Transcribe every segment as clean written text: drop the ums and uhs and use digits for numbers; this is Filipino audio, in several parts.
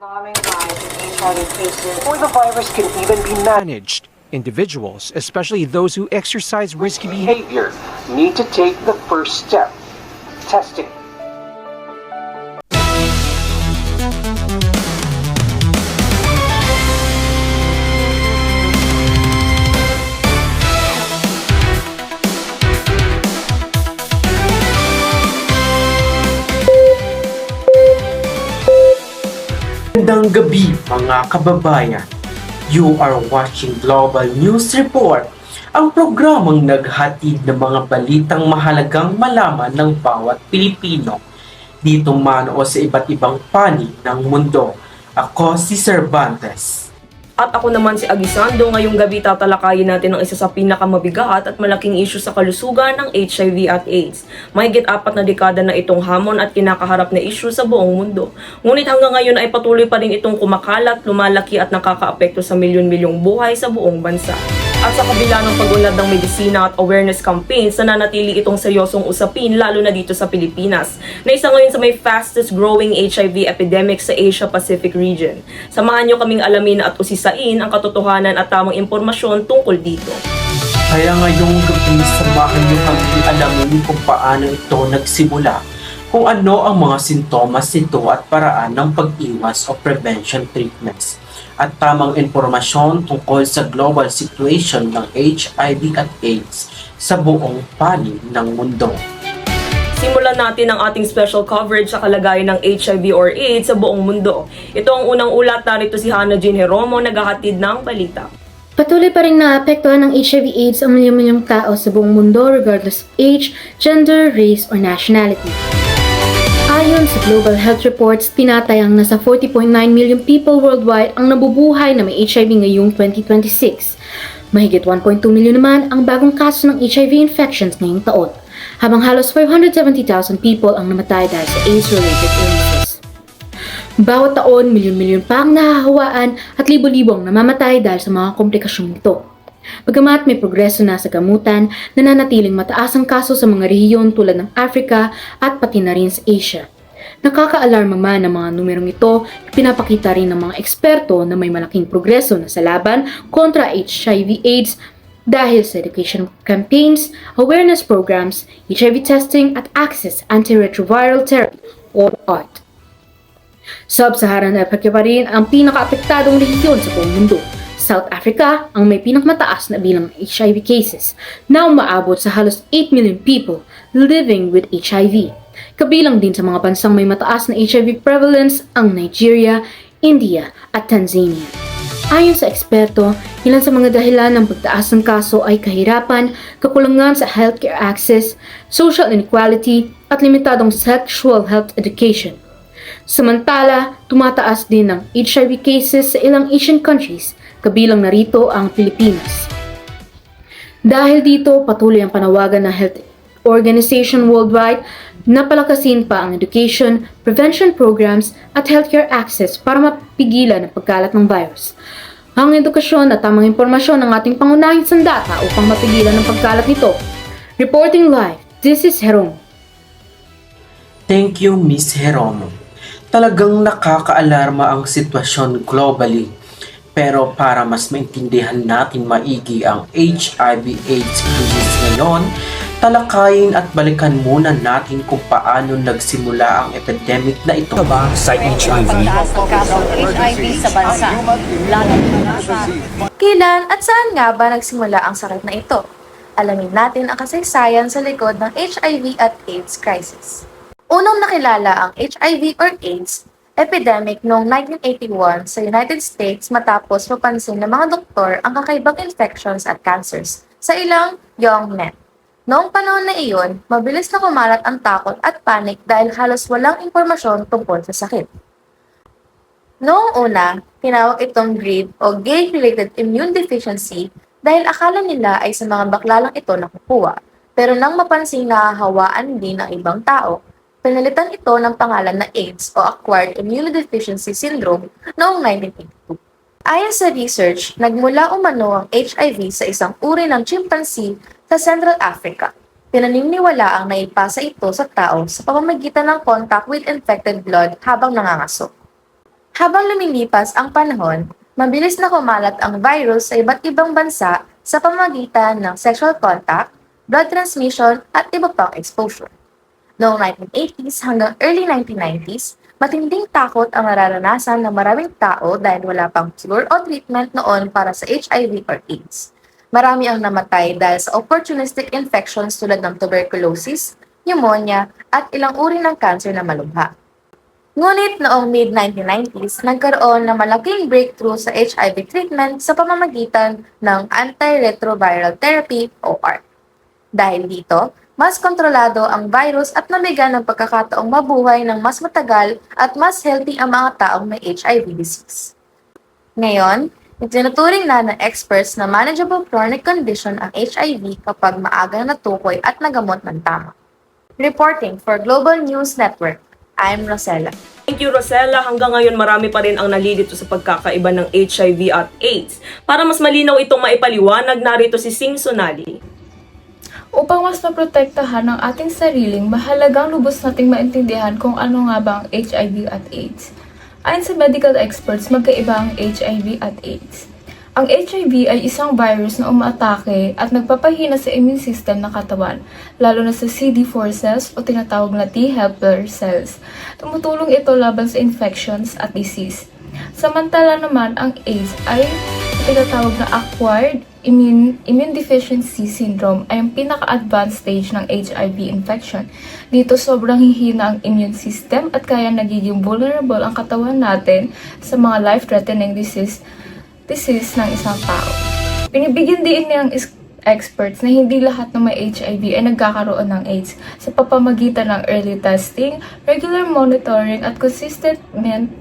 alarming rise in HIV cases, or the virus can even be Managed. Individuals, especially those who exercise risky behavior, behavior, need to take the first step, testing. Magandang gabi mga kababayan. You are watching Global News Report, ang programang naghatid ng mga balitang mahalagang malaman ng bawat Pilipino dito man o sa iba't ibang panig ng mundo. Ako si Cervantes. At ako naman si Agisando. Ngayong gabi tatalakayin natin ang isa sa pinakamabigat at malaking issue sa kalusugan ng HIV at AIDS. Mahigit 4 na dekada na itong hamon at kinakaharap na issue sa buong mundo. Ngunit hanggang ngayon ay patuloy pa rin itong kumakalat, lumalaki at nakakaapekto sa milyon-milyong buhay sa buong bansa. At sa kabila ng pag-unlad ng medisina at awareness campaigns, nananatili itong seryosong usapin lalo na dito sa Pilipinas, na isa ngayon sa may fastest growing HIV epidemic sa Asia-Pacific region. Samahan niyo kaming alamin at usisain ang katotohanan at tamang impormasyon tungkol dito. Kaya ngayong gabi, samahan niyo kami alamin kung paano ito nagsimula, kung ano ang mga sintomas nito at paraan ng pag-iwas o prevention treatments, at tamang impormasyon tungkol sa global situation ng HIV at AIDS sa buong panig ng mundo. Simulan natin ang ating special coverage sa kalagayan ng HIV or AIDS sa buong mundo. Ito ang unang ulat, narito si Hannah Jean Heromo, naghahatid ng balita. Patuloy pa rin naapektuhan ng HIV/AIDS ang milyong-milyong tao sa buong mundo regardless of age, gender, race, or nationality. Ayon sa Global Health Reports, tinatayang nasa 40.9 million people worldwide ang nabubuhay na may HIV ngayong 2026. Mahigit 1.2 million naman ang bagong kaso ng HIV infections ngayong taon, habang halos 570,000 people ang namatay dahil sa AIDS-related illnesses. Bawat taon, milyon-milyon pa ang nahahawaan at libo-libo ang namamatay dahil sa mga komplikasyong ito. Bagamat may progreso na sa gamutan, nananatiling mataas ang kaso sa mga rehiyon tulad ng Africa at pati na rin sa Asia. Nakaka-alarma man ang mga numerong ito, pinapakita rin ng mga eksperto na may malaking progreso na sa laban kontra HIV/AIDS dahil sa education campaigns, awareness programs, HIV testing at access antiretroviral therapy o ART. Sub-Saharan Africa pa rin ang pinaka-apektadong rehiyon sa buong mundo. South Africa ang may pinakamataas na bilang ng HIV cases na umaabot sa halos 8 million people living with HIV. Kabilang din sa mga bansang may mataas na HIV prevalence ang Nigeria, India at Tanzania. Ayon sa eksperto, ilan sa mga dahilan ng pagtaas ng kaso ay kahirapan, kakulangan sa healthcare access, social inequality at limitadong sexual health education. Samantala, tumataas din ang HIV cases sa ilang Asian countries, kabilang narito ang Pilipinas. Dahil dito, patuloy ang panawagan ng Health Organization worldwide na palakasin pa ang education, prevention programs at healthcare access para mapigilan ang pagkalat ng virus. Ang edukasyon at tamang impormasyon ng ating pangunahing sandata upang mapigilan ang pagkalat nito. Reporting live, this is Heromo. Thank you, Miss Heromo. Talagang nakaka-alarma ang sitwasyon globally. Pero para mas maintindihan natin maigi ang HIV/AIDS crisis ngayon, talakayin at balikan muna natin kung paano nagsimula ang epidemic na ito. sa HIV. Pagtaas ng kaso ng HIV sa bansa, lalo na sa... Kailan at saan nga ba nagsimula ang sakit na ito? Alamin natin ang kasaysayan sa likod ng HIV at AIDS crisis. Unang nakilala ang HIV or AIDS epidemic noong 1981 sa United States matapos mapansin ng mga doktor ang kakaibang infections at cancers sa ilang young men. Noong panahon na iyon, mabilis na kumalat ang takot at panic dahil halos walang impormasyon tungkol sa sakit. Noong una, tinawag itong GRID o Gay-Related Immune Deficiency dahil akala nila ay sa mga bakla lang ito nakukuha. Pero nang mapansing nahahawaan din ng ibang tao, pinalitan ito ng pangalan na AIDS o Acquired Immunodeficiency Syndrome noong 1982. Ayon sa research, nagmula umano ang HIV sa isang uri ng chimpanzee sa Central Africa. Pinaniniwala ang naipasa ito sa tao sa pamamagitan ng contact with infected blood habang nangangaso. Habang lumilipas ang panahon, mabilis na kumalat ang virus sa iba't ibang bansa sa pamamagitan ng sexual contact, blood transmission at iba pang exposure. Noong 1980s hanggang early 1990s, matinding takot ang nararanasan ng maraming tao dahil wala pang cure o treatment noon para sa HIV or AIDS. Marami ang namatay dahil sa opportunistic infections tulad ng tuberculosis, pneumonia, at ilang uri ng cancer na malubha. Ngunit noong mid-1990s, nagkaroon ng malaking breakthrough sa HIV treatment sa pamamagitan ng antiretroviral therapy o ART. Dahil dito, mas kontrolado ang virus at nabigyan ng pagkakataong mabuhay ng mas matagal at mas healthy ang mga taong may HIV disease. Ngayon, itinuturing na ng experts na manageable chronic condition ang HIV kapag maagang natukoy at nagamot ng tama. Reporting for Global News Network, I'm Rosella. Thank you, Rosella. Hanggang ngayon, marami pa rin ang nalilito sa pagkakaiba ng HIV at AIDS. Para mas malinaw itong maipaliwanag, narito si Sing Sonali. Upang mas maprotektahan ang ating sariling, mahalagang lubos nating maintindihan kung ano nga ba ang HIV at AIDS. Ayon sa medical experts, magkaiba ang HIV at AIDS. Ang HIV ay isang virus na umaatake at nagpapahina sa immune system ng katawan, lalo na sa CD4 cells o tinatawag na T helper cells. Tumutulong ito laban sa infections at disease. Samantala naman, ang AIDS ay tinatawag na acquired immune deficiency syndrome ay ang pinaka-advanced stage ng HIV infection. Dito sobrang hihina ang immune system at kaya nagiging vulnerable ang katawan natin sa mga life-threatening disease ng isang tao. Pinibigyan din ng experts na hindi lahat ng may HIV ay nagkakaroon ng AIDS sa pamamagitan ng early testing, regular monitoring at consistent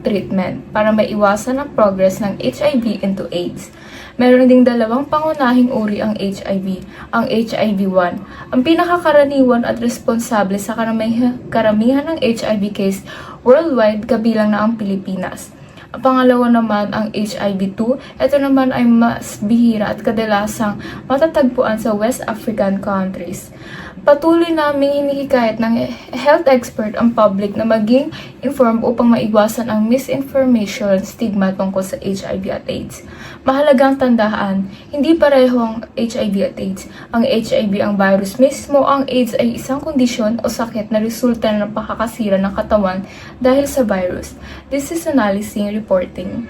treatment para maiwasan ang progress ng HIV into AIDS. Meron ding dalawang pangunahing uri ang HIV, ang HIV-1, ang pinakakaraniwan at responsable sa karamihan ng HIV case worldwide kabilang na ang Pilipinas. Ang pangalawa naman ang HIV-2, ito naman ay mas bihira at kadalasang matatagpuan sa West African countries. Patuloy naming hinihikayat ng health expert ang public na maging informed upang maiwasan ang misinformation stigma tungkol sa HIV at AIDS. Mahalagang tandaan, hindi pareho ang HIV at AIDS. Ang HIV ang virus mismo, ang AIDS ay isang kondisyon o sakit na resulta ng pakakasira ng katawan dahil sa virus. This is Analyzing Reporting.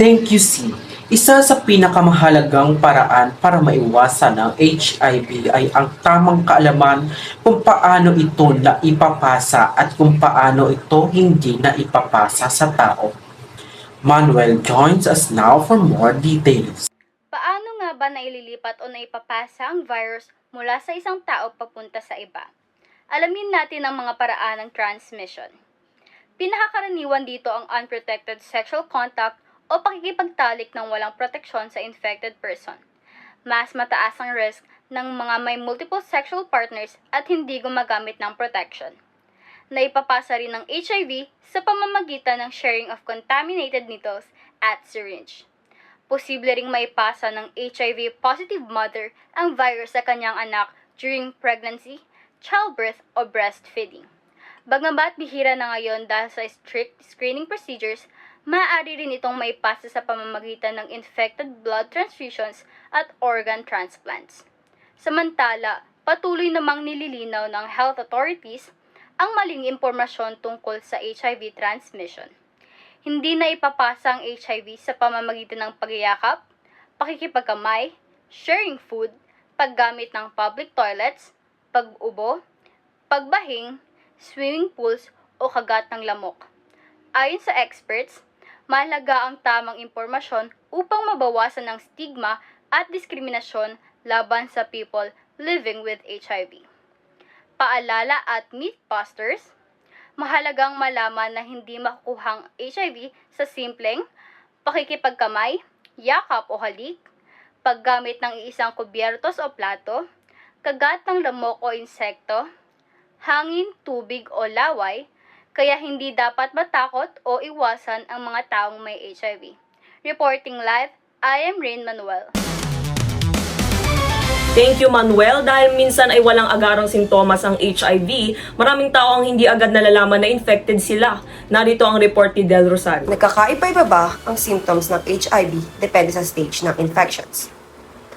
Thank you, C. Isa sa pinakamahalagang paraan para maiwasan ang HIV ay ang tamang kaalaman kung paano ito naipapasa at kung paano ito hindi naipapasa sa tao. Manuel joins us now for more details. Paano nga ba naililipat o naipapasa ang virus mula sa isang tao papunta sa iba? Alamin natin ang mga paraan ng transmission. Pinakakaraniwan dito ang unprotected sexual contact o pakikipagtalik ng walang proteksyon sa infected person. Mas mataas ang risk ng mga may multiple sexual partners at hindi gumagamit ng protection. Naipapasa rin ng HIV sa pamamagitan ng sharing of contaminated needles at syringe. Posible ring maipasa ng HIV-positive mother ang virus sa kanyang anak during pregnancy, childbirth, o breastfeeding. Bagamat bihira na ngayon dahil sa strict screening procedures, maaari rin itong maipasa sa pamamagitan ng infected blood transfusions at organ transplants. Samantala, patuloy namang nililinaw ng health authorities ang maling impormasyon tungkol sa HIV transmission. Hindi na ipapasa ang HIV sa pamamagitan ng pagyakap, pakikipagkamay, sharing food, paggamit ng public toilets, pag-ubo, pagbahing, swimming pools o kagat ng lamok. Ayon sa experts, mahalaga ang tamang impormasyon upang mabawasan ang stigma at diskriminasyon laban sa people living with HIV. Paalala at mythbusters, mahalagang malaman na hindi makukuhang HIV sa simpleng pakikipagkamay, yakap o halik, paggamit ng iisang kubyertos o plato, kagat ng lamok o insekto, hangin, tubig o laway, kaya hindi dapat matakot o iwasan ang mga taong may HIV. Reporting live, I am Rain Manuel. Thank you, Manuel. Dahil minsan ay walang agarang sintomas ang HIV, maraming tao ang hindi agad nalalaman na infected sila. Narito ang report ni Del Rosario. Nagkakaiba-iba ba ang symptoms ng HIV depende sa stage ng infections?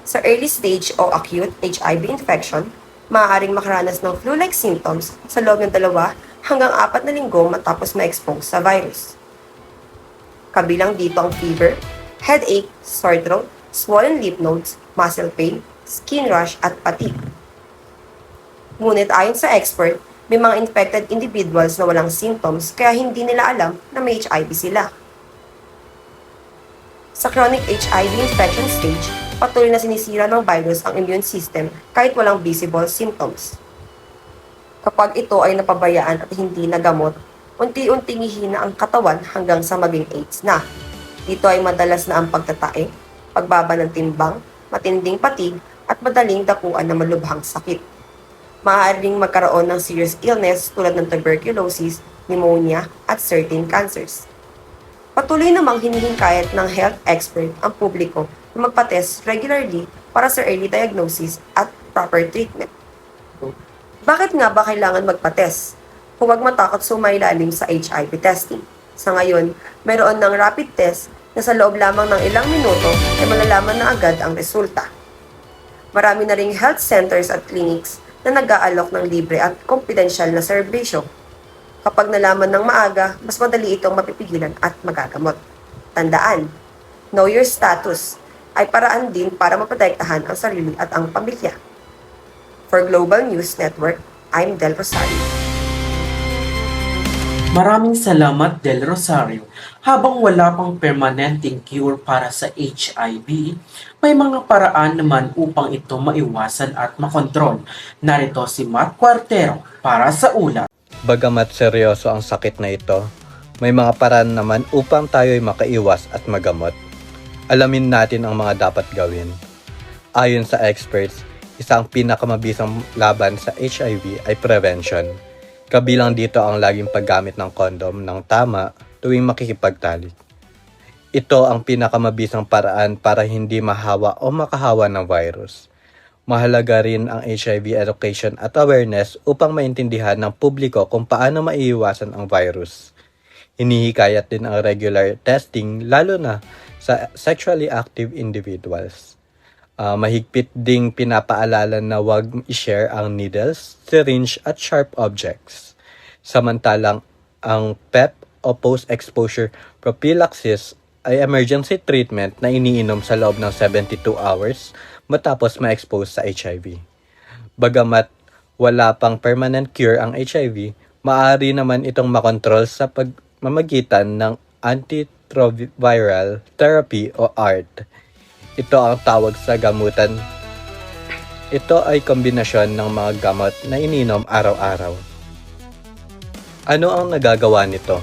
Sa early stage o acute HIV infection, maaaring makaranas ng flu-like symptoms sa loob ng 2 hanggang 4 na linggo matapos ma-expose sa virus. Kabilang dito ang fever, headache, sore throat, swollen lymph nodes, muscle pain, skin rash at fatigue. Ngunit ayon sa expert, may mga infected individuals na walang symptoms kaya hindi nila alam na may HIV sila. Sa chronic HIV infection stage, patuloy na sinisira ng virus ang immune system kahit walang visible symptoms. Kapag ito ay napabayaan at hindi nagamot, unti-unting hihina ang katawan hanggang sa maging AIDS na. Dito ay madalas na ang pagtatae, pagbaba ng timbang, matinding fatigue, at madaling dakuan ng malubhang sakit. Maaaring magkaroon ng serious illness tulad ng tuberculosis, pneumonia, at certain cancers. Patuloy namang hinihingkayat ng health expert ang publiko na magpa-test regularly para sa early diagnosis at proper treatment. Bakit nga ba kailangan magpa-test? Huwag matakot sumailalim sa HIV testing. Sa ngayon, mayroon ng rapid test na sa loob lamang ng ilang minuto ay malalaman na agad ang resulta. Marami na ring health centers at clinics na nag-aalok ng libre at confidential na serbisyo. Kapag nalaman ng maaga, mas madali itong mapipigilan at magagamot. Tandaan, know your status ay paraan din para maprotektahan ang sarili at ang pamilya. For Global News Network, I'm Del Rosario. Maraming salamat, Del Rosario. Habang wala pang permanenteng cure para sa HIV, may mga paraan naman upang ito maiwasan at makontrol. Narito si Matt Cuartero para sa ulat. Bagamat seryoso ang sakit na ito, may mga paraan naman upang tayo'y makaiwas at magamot. Alamin natin ang mga dapat gawin. Ayon sa experts, isang pinakamabisang laban sa HIV ay prevention. Kabilang dito ang laging paggamit ng kondom ng tama tuwing makikipagtalik. Ito ang pinakamabisang paraan para hindi mahawa o makahawa ng virus. Mahalaga rin ang HIV education at awareness upang maintindihan ng publiko kung paano maiiwasan ang virus. Hinihikayat din ang regular testing lalo na sa sexually active individuals. Mahigpit ding pinapaalala na huwag i-share ang needles, syringe at sharp objects. Samantalang ang PEP o post-exposure prophylaxis ay emergency treatment na iniinom sa loob ng 72 hours matapos ma-expose sa HIV. Bagamat wala pang permanent cure ang HIV, maaari naman itong makontrol sa pagmamagitan ng antiretroviral therapy o ART. Ito ang tawag sa gamutan. Ito ay kombinasyon ng mga gamot na ininom araw-araw. Ano ang nagagawa nito?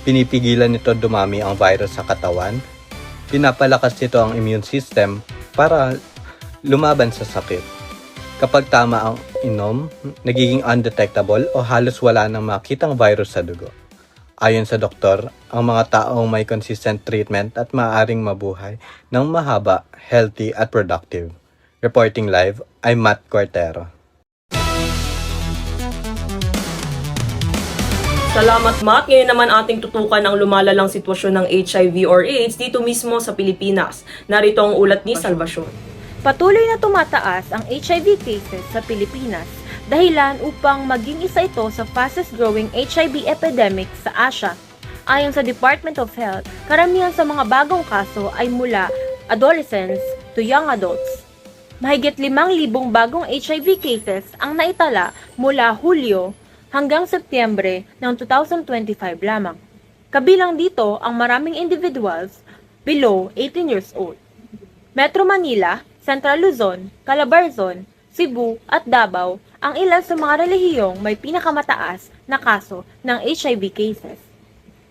Pinipigilan nito dumami ang virus sa katawan. Pinapalakas nito ang immune system para lumaban sa sakit. Kapag tama ang inom, nagiging undetectable o halos wala nang makitang virus sa dugo. Ayon sa doktor, ang mga taong may consistent treatment at maaaring mabuhay ng mahaba, healthy at productive. Reporting live, I'm Matt Cuartero. Salamat, Matt. Ngayon naman ating tutukan ang lumalalang sitwasyon ng HIV or AIDS dito mismo sa Pilipinas. Narito ang ulat ni Salvacion. Patuloy na tumataas ang HIV cases sa Pilipinas, dahilan upang maging isa ito sa fastest growing HIV epidemic sa Asia. Ayon sa Department of Health, karamihan sa mga bagong kaso ay mula adolescents to young adults. Mahigit 5,000 bagong HIV cases ang naitala mula Hulyo hanggang Setyembre ng 2025 lamang. Kabilang dito ang maraming individuals below 18 years old. Metro Manila, Central Luzon, Calabarzon, Cebu at Davao ang ilan sa mga relihiyong may pinakamataas na kaso ng HIV cases.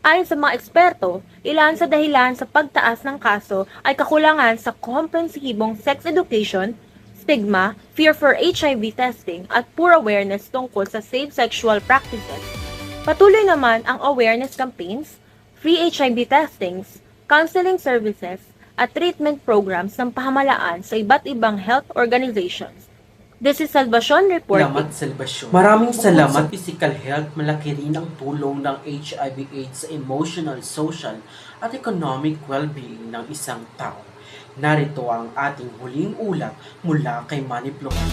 Ayon sa mga eksperto, ilan sa dahilan sa pagtaas ng kaso ay kakulangan sa komprehensibong sex education, stigma, fear for HIV testing at poor awareness tungkol sa safe sexual practices. Patuloy naman ang awareness campaigns, free HIV testings, counseling services, at treatment programs ng pamahalaan sa iba't ibang health organizations. This is Salvacion reporting. Salamat, Salvasyon. Maraming salamat. Sa physical health, malaki rin ang tulong ng HIV/AIDS sa emotional, social, at economic well-being ng isang tao. Narito ang ating huling ulat mula kay Manny Plumon.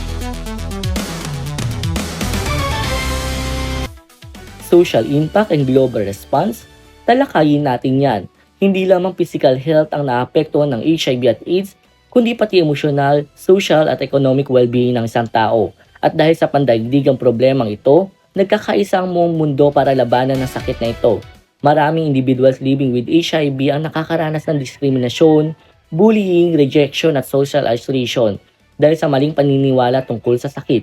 Social impact and global response, talakayin natin yan. Hindi lamang physical health ang naapektuhan ng HIV at AIDS, kundi pati emosyonal, social at economic well-being ng isang tao. At dahil sa pandaigdigang problemang ito, nagkakaisa ang buong mundo para labanan ng sakit na ito. Maraming individuals living with HIV ang nakakaranas ng diskriminasyon, bullying, rejection at social isolation dahil sa maling paniniwala tungkol sa sakit.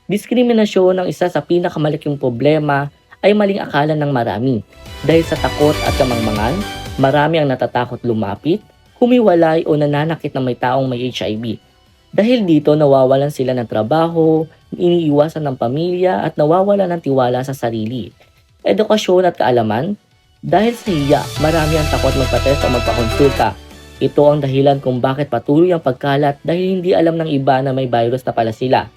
Diskriminasyon ang isa sa pinakamalaking problema ay maling akala ng marami. Dahil sa takot at kamangmangan, marami ang natatakot lumapit, humiwalay o nananakit na may taong may HIV. Dahil dito nawawalan sila ng trabaho, iniiwasan ng pamilya at nawawalan ng tiwala sa sarili. Edukasyon at kaalaman, dahil sa hiya, marami ang takot magpatest o magpakonsulta. Ito ang dahilan kung bakit patuloy ang pagkalat dahil hindi alam ng iba na may virus na pala sila.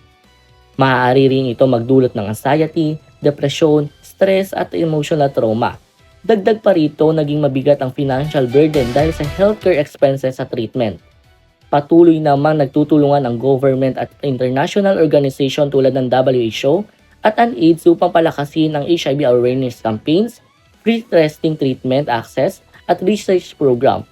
Maaari rin ito magdulot ng anxiety, depression, stress at emotional trauma. Dagdag pa rito, naging mabigat ang financial burden dahil sa healthcare expenses sa treatment. Patuloy namang nagtutulungan ang government at international organization tulad ng WHO at ang AIDS upang palakasin ang HIV awareness campaigns, free testing treatment access at research program.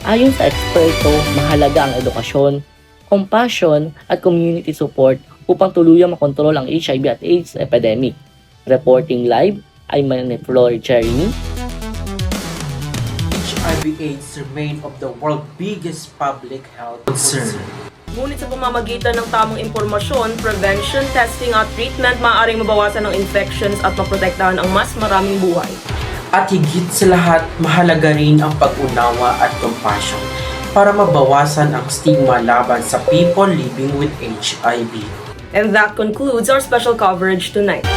Ayon sa eksperto, mahalaga ang edukasyon, compassion at community support upang tuluyang makontrol ang HIV at AIDS epidemic. Reporting live, ay Manny Flor Jeremy. HIV/AIDS remain of the world's biggest public health concern. Ngunit sa pamamagitan ng tamang impormasyon, prevention, testing at treatment, maaaring mabawasan ang infections at maprotektahan ang mas maraming buhay. At higit sa lahat, mahalaga rin ang pag-unawa at compassion para mabawasan ang stigma laban sa people living with HIV. And that concludes our special coverage tonight.